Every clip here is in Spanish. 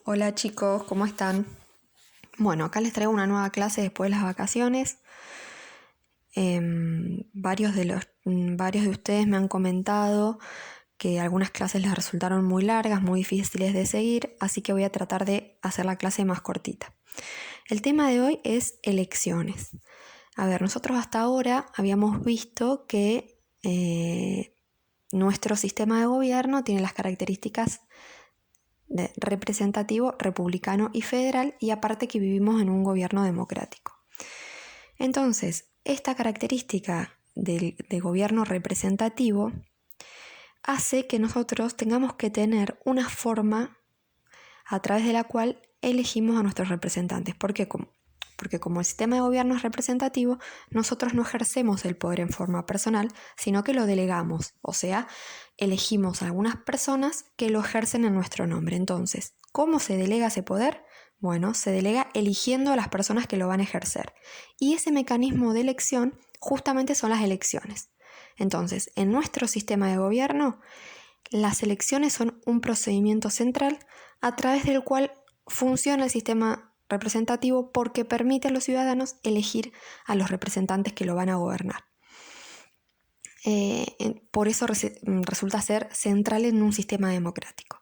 Hola chicos, ¿cómo están? Bueno, acá les traigo una nueva clase después de las vacaciones. Varios de ustedes me han comentado que algunas clases les resultaron muy largas, muy difíciles de seguir, así que voy a tratar de hacer la clase más cortita. El tema de hoy es elecciones. A ver, nosotros hasta ahora habíamos visto que nuestro sistema de gobierno tiene las características de representativo, republicano y federal, y aparte que vivimos en un gobierno democrático. Entonces, esta característica de gobierno representativo hace que nosotros tengamos que tener una forma a través de la cual elegimos a nuestros representantes. ¿Por qué? Porque como el sistema de gobierno es representativo, nosotros no ejercemos el poder en forma personal, sino que lo delegamos, o sea, elegimos a algunas personas que lo ejercen en nuestro nombre. Entonces, ¿cómo se delega ese poder? Bueno, se delega eligiendo a las personas que lo van a ejercer. Y ese mecanismo de elección justamente son las elecciones. Entonces, en nuestro sistema de gobierno, las elecciones son un procedimiento central a través del cual funciona el sistema representativo porque permite a los ciudadanos elegir a los representantes que lo van a gobernar. Por eso resulta ser central en un sistema democrático.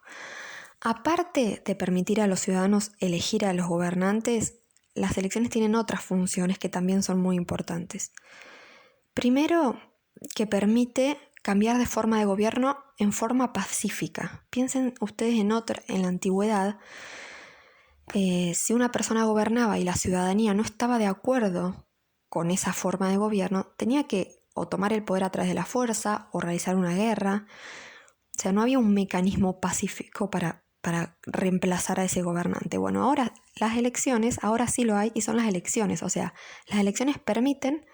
Aparte de permitir a los ciudadanos elegir a los gobernantes, las elecciones tienen otras funciones que también son muy importantes. Primero, que permite cambiar de forma de gobierno en forma pacífica. Piensen ustedes en la antigüedad, si una persona gobernaba y la ciudadanía no estaba de acuerdo con esa forma de gobierno, tenía que o tomar el poder a través de la fuerza o realizar una guerra. O sea, no había un mecanismo pacífico para reemplazar a ese gobernante. Bueno, ahora las elecciones, ahora sí lo hay y son las elecciones. O sea, las elecciones permiten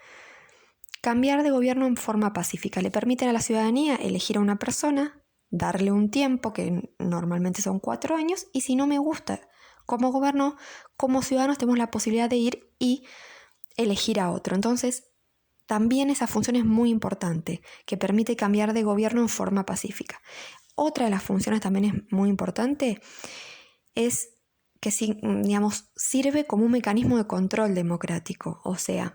cambiar de gobierno en forma pacífica. Le permiten a la ciudadanía elegir a una persona, darle un tiempo, que normalmente son 4 años, y si no me gusta cómo gobernó, como ciudadanos tenemos la posibilidad de ir y elegir a otro. Entonces, también esa función es muy importante, que permite cambiar de gobierno en forma pacífica. Otra de las funciones también es muy importante, es que sirve como un mecanismo de control democrático. O sea,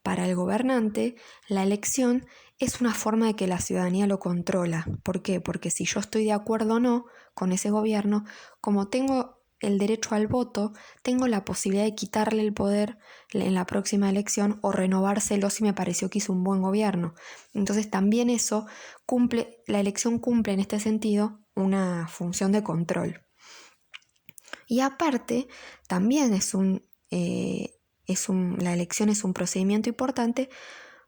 para el gobernante, la elección es una forma de que la ciudadanía lo controla. ¿Por qué? Porque si yo estoy de acuerdo o no con ese gobierno, como tengo el derecho al voto, tengo la posibilidad de quitarle el poder en la próxima elección o renovárselo si me pareció que hizo un buen gobierno. Entonces también la elección cumple en este sentido una función de control. Y aparte, también la elección es un procedimiento importante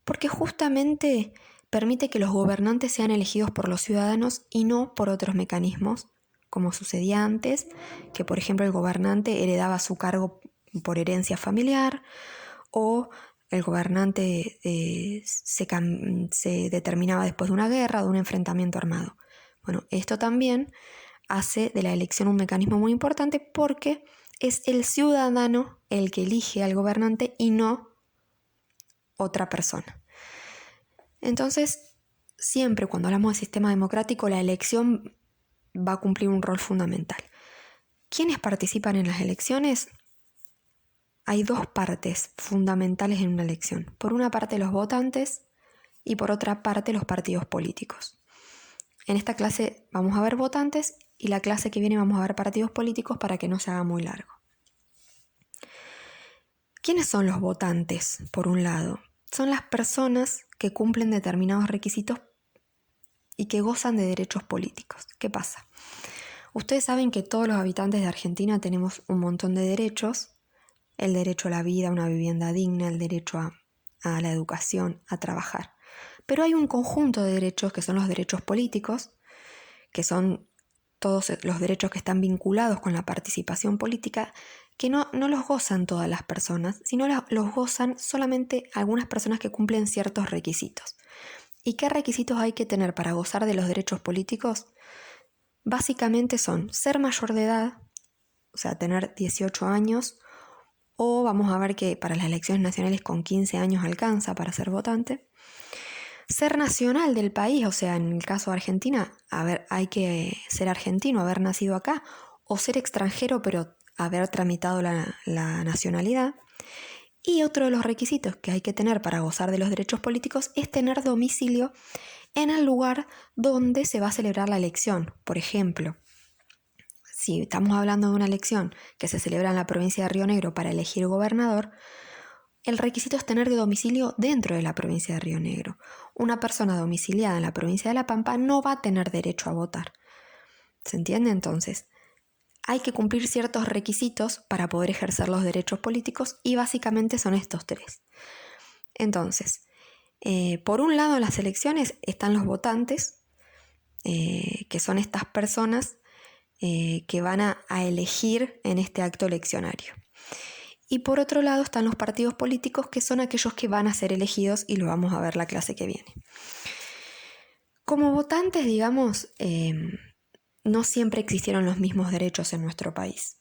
porque justamente permite que los gobernantes sean elegidos por los ciudadanos y no por otros mecanismos, como sucedía antes, que por ejemplo el gobernante heredaba su cargo por herencia familiar o el gobernante se determinaba después de una guerra o de un enfrentamiento armado. Bueno, esto también hace de la elección un mecanismo muy importante porque es el ciudadano el que elige al gobernante y no otra persona. Entonces, siempre cuando hablamos de sistema democrático, la elección va a cumplir un rol fundamental. ¿Quiénes participan en las elecciones? Hay dos partes fundamentales en una elección. Por una parte, los votantes y por otra parte, los partidos políticos. En esta clase vamos a ver votantes y la clase que viene vamos a ver partidos políticos para que no se haga muy largo. ¿Quiénes son los votantes, por un lado? Son las personas que cumplen determinados requisitos y que gozan de derechos políticos. ¿Qué pasa? Ustedes saben que todos los habitantes de Argentina tenemos un montón de derechos. El derecho a la vida, a una vivienda digna, el derecho a la educación, a trabajar. Pero hay un conjunto de derechos que son los derechos políticos, que son todos los derechos que están vinculados con la participación política, que no los gozan todas las personas, sino los gozan solamente algunas personas que cumplen ciertos requisitos. ¿Y qué requisitos hay que tener para gozar de los derechos políticos? Básicamente son ser mayor de edad, o sea, tener 18 años, o vamos a ver que para las elecciones nacionales con 15 años alcanza para ser votante. Ser nacional del país, o sea, en el caso de Argentina, hay que ser argentino, haber nacido acá, o ser extranjero pero haber tramitado la nacionalidad. Y otro de los requisitos que hay que tener para gozar de los derechos políticos es tener domicilio en el lugar donde se va a celebrar la elección. Por ejemplo, si estamos hablando de una elección que se celebra en la provincia de Río Negro para elegir gobernador, el requisito es tener domicilio dentro de la provincia de Río Negro. Una persona domiciliada en la provincia de La Pampa no va a tener derecho a votar. ¿Se entiende entonces? Hay que cumplir ciertos requisitos para poder ejercer los derechos políticos y básicamente son estos tres. Entonces, por un lado en las elecciones están los votantes, que son estas personas que van a elegir en este acto eleccionario. Y por otro lado están los partidos políticos, que son aquellos que van a ser elegidos y lo vamos a ver la clase que viene. Como votantes, digamos, no siempre existieron los mismos derechos en nuestro país.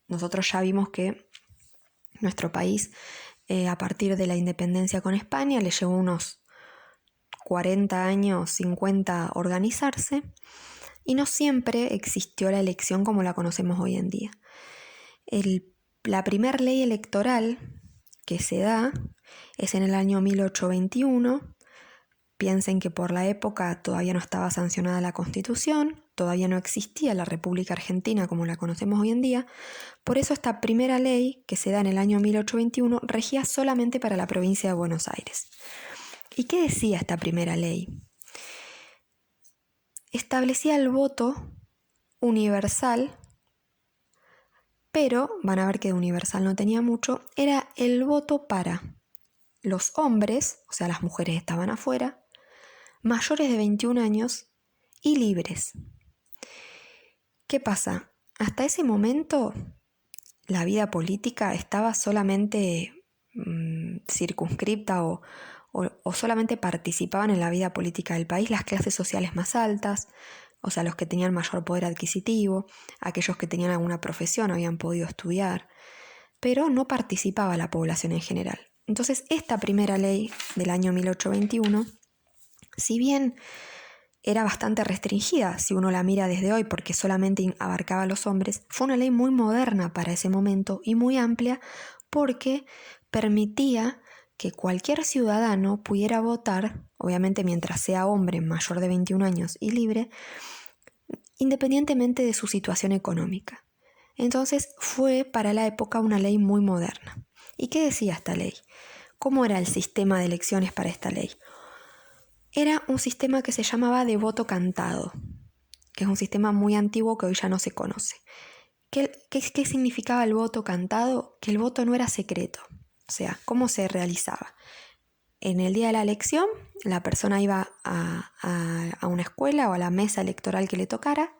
Nosotros ya vimos que nuestro país, a partir de la independencia con España, le llevó unos 40 años, 50 organizarse, y no siempre existió la elección como la conocemos hoy en día. La primera ley electoral que se da es en el año 1821. Piensen que por la época todavía no estaba sancionada la Constitución, todavía no existía la República Argentina como la conocemos hoy en día. Por eso esta primera ley, que se da en el año 1821, regía solamente para la provincia de Buenos Aires. ¿Y qué decía esta primera ley? Establecía el voto universal, pero van a ver que de universal no tenía mucho, era el voto para los hombres, o sea, las mujeres estaban afuera, mayores de 21 años y libres. ¿Qué pasa? Hasta ese momento la vida política estaba solamente circunscripta o solamente participaban en la vida política del país las clases sociales más altas, o sea, los que tenían mayor poder adquisitivo, aquellos que tenían alguna profesión, habían podido estudiar, pero no participaba la población en general. Entonces, esta primera ley del año 1821, si bien era bastante restringida, si uno la mira desde hoy, porque solamente abarcaba a los hombres, fue una ley muy moderna para ese momento y muy amplia porque permitía que cualquier ciudadano pudiera votar, obviamente mientras sea hombre mayor de 21 años y libre, independientemente de su situación económica. Entonces fue para la época una ley muy moderna. ¿Y qué decía esta ley? ¿Cómo era el sistema de elecciones para esta ley? Era un sistema que se llamaba de voto cantado, que es un sistema muy antiguo que hoy ya no se conoce. ¿Qué significaba el voto cantado? Que el voto no era secreto. O sea, ¿cómo se realizaba? En el día de la elección, la persona iba a una escuela o a la mesa electoral que le tocara,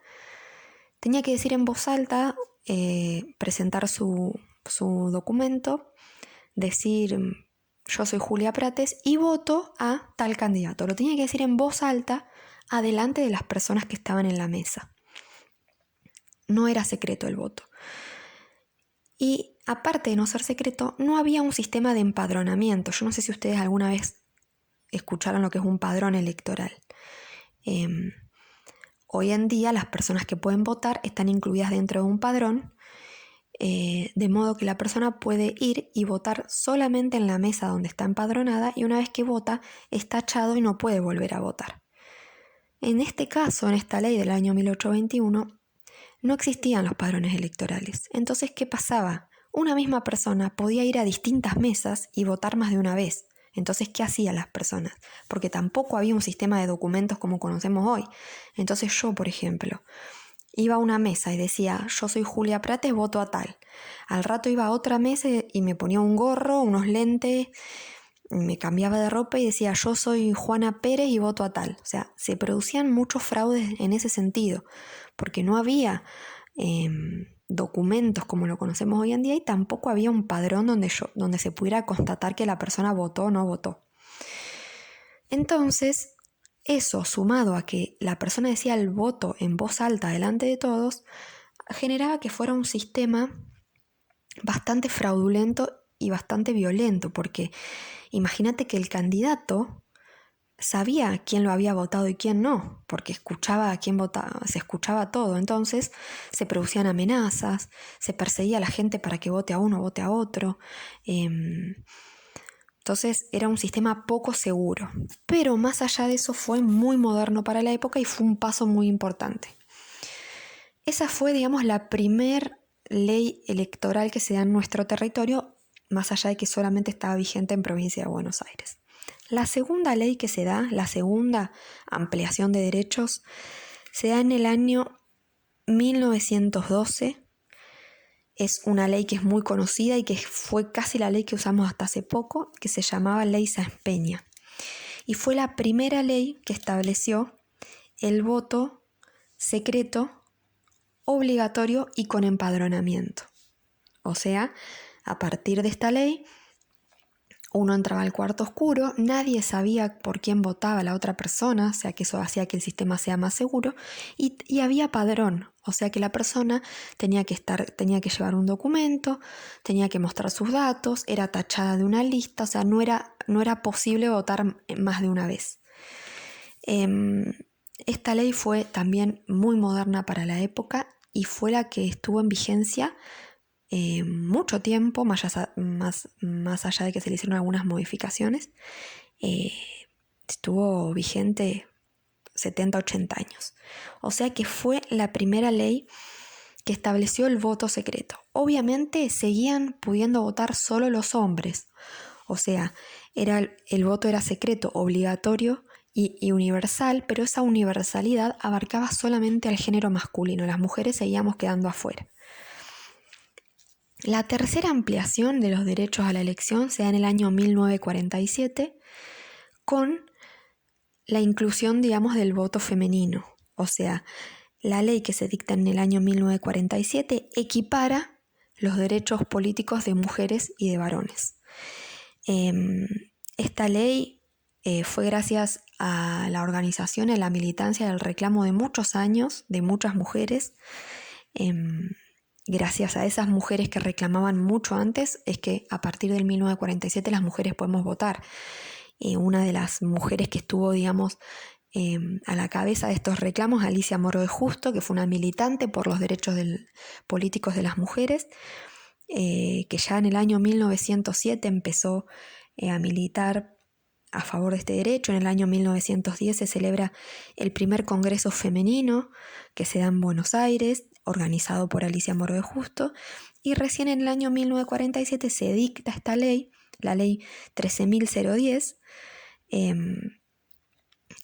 tenía que decir en voz alta, presentar su documento, decir: yo soy Julia Prates y voto a tal candidato. Lo tenía que decir en voz alta adelante de las personas que estaban en la mesa. No era secreto el voto. Y aparte de no ser secreto, no había un sistema de empadronamiento. Yo no sé si ustedes alguna vez escucharon lo que es un padrón electoral. Hoy en día las personas que pueden votar están incluidas dentro de un padrón, de modo que la persona puede ir y votar solamente en la mesa donde está empadronada, y una vez que vota es tachado y no puede volver a votar. En este caso, en esta ley del año 1821, no existían los padrones electorales. Entonces, ¿qué pasaba? Una misma persona podía ir a distintas mesas y votar más de una vez. Entonces, ¿qué hacían las personas? Porque tampoco había un sistema de documentos como conocemos hoy. Entonces yo, por ejemplo, iba a una mesa y decía: yo soy Julia Prates, voto a tal. Al rato iba a otra mesa y me ponía un gorro, unos lentes, me cambiaba de ropa y decía: yo soy Juana Pérez y voto a tal. O sea, se producían muchos fraudes en ese sentido, porque no había documentos como lo conocemos hoy en día, y tampoco había un padrón donde se pudiera constatar que la persona votó o no votó. Entonces, eso sumado a que la persona decía el voto en voz alta delante de todos, generaba que fuera un sistema bastante fraudulento y bastante violento, porque imagínate que el candidato sabía quién lo había votado y quién no, porque escuchaba a quién votaba, se escuchaba todo. Entonces se producían amenazas, se perseguía a la gente para que vote a uno o vote a otro. Entonces era un sistema poco seguro. Pero más allá de eso fue muy moderno para la época y fue un paso muy importante. Esa fue, digamos, la primer ley electoral que se da en nuestro territorio, más allá de que solamente estaba vigente en provincia de Buenos Aires. La segunda ley que se da, la segunda ampliación de derechos, se da en el año 1912. Es una ley que es muy conocida y que fue casi la ley que usamos hasta hace poco, que se llamaba Ley Sáenz Peña. Y fue la primera ley que estableció el voto secreto, obligatorio y con empadronamiento. O sea, a partir de esta ley, uno entraba al cuarto oscuro, nadie sabía por quién votaba la otra persona, o sea que eso hacía que el sistema sea más seguro, y había padrón, o sea que la persona tenía que llevar un documento, tenía que mostrar sus datos, era tachada de una lista, o sea, no era posible votar más de una vez. Esta ley fue también muy moderna para la época y fue la que estuvo en vigencia mucho tiempo, más allá de que se le hicieron algunas modificaciones. Estuvo vigente 70-80 años. O sea que fue la primera ley que estableció el voto secreto. Obviamente seguían pudiendo votar solo los hombres. O sea, el voto era secreto, obligatorio y universal, pero esa universalidad abarcaba solamente al género masculino. Las mujeres seguíamos quedando afuera. La tercera ampliación de los derechos a la elección se da en el año 1947 con la inclusión, digamos, del voto femenino. O sea, la ley que se dicta en el año 1947 equipara los derechos políticos de mujeres y de varones. Esta ley fue gracias a la organización y a la militancia del reclamo de muchos años, de muchas mujeres. Gracias a esas mujeres que reclamaban mucho antes, es que a partir del 1947 las mujeres podemos votar. Una de las mujeres que estuvo, digamos, a la cabeza de estos reclamos, Alicia Moro de Justo, que fue una militante por los derechos políticos de las mujeres, que ya en el año 1907 empezó a militar a favor de este derecho. En el año 1910 se celebra el primer congreso femenino que se da en Buenos Aires, organizado por Alicia Moro de Justo, y recién en el año 1947 se dicta esta ley, la ley 13.010,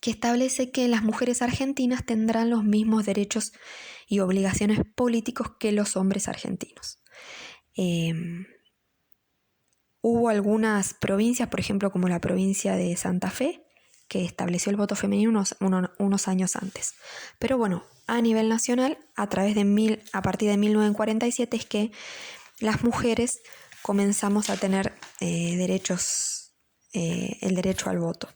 que establece que las mujeres argentinas tendrán los mismos derechos y obligaciones políticos que los hombres argentinos. Hubo algunas provincias, por ejemplo, como la provincia de Santa Fe, que estableció el voto femenino unos años antes. Pero bueno, a nivel nacional, a partir de 1947 es que las mujeres comenzamos a tener el derecho al voto.